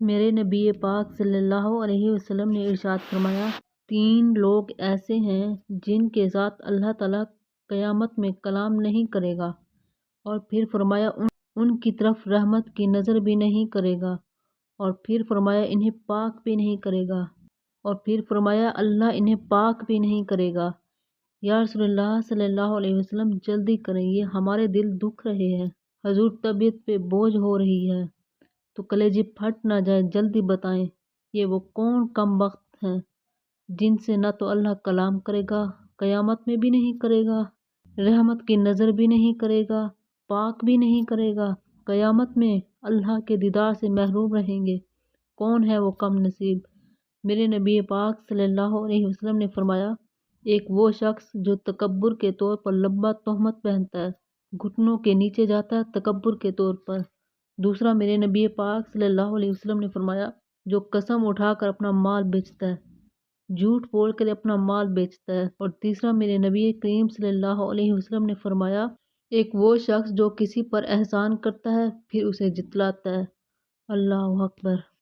میرے نبی پاک صلی اللہ علیہ وسلم نے ارشاد فرمایا، 3 لوگ ایسے ہیں جن کے ساتھ اللہ تعالیٰ قیامت میں کلام نہیں کرے گا، اور پھر فرمایا ان کی طرف رحمت کی نظر بھی نہیں کرے گا، اور پھر فرمایا انہیں پاک بھی نہیں کرے گا، اور پھر فرمایا اللہ انہیں پاک بھی نہیں کرے گا۔ یا رسول اللہ صلی اللہ علیہ وسلم، جلدی کریں، یہ ہمارے دل دکھ رہے ہیں، حضور طبیعت پہ بوجھ ہو رہی ہے، تو کلیجے پھٹ نہ جائے، جلدی بتائیں یہ وہ کون کم بخت ہیں جن سے نہ تو اللہ کلام کرے گا، قیامت میں بھی نہیں کرے گا، رحمت کی نظر بھی نہیں کرے گا، پاک بھی نہیں کرے گا، قیامت میں اللہ کے دیدار سے محروم رہیں گے۔ کون ہے وہ کم نصیب؟ میرے نبی پاک صلی اللہ علیہ وسلم نے فرمایا، ایک وہ شخص جو تکبر کے طور پر لمبا تہمت پہنتا ہے، گھٹنوں کے نیچے جاتا ہے تکبر کے طور پر۔ دوسرا، میرے نبی پاک صلی اللہ علیہ وسلم نے فرمایا، جو قسم اٹھا کر اپنا مال بیچتا ہے، جھوٹ بول کر اپنا مال بیچتا ہے۔ اور تیسرا، میرے نبی کریم صلی اللہ علیہ وسلم نے فرمایا، ایک وہ شخص جو کسی پر احسان کرتا ہے پھر اسے جتلاتا ہے۔ اللہ اکبر۔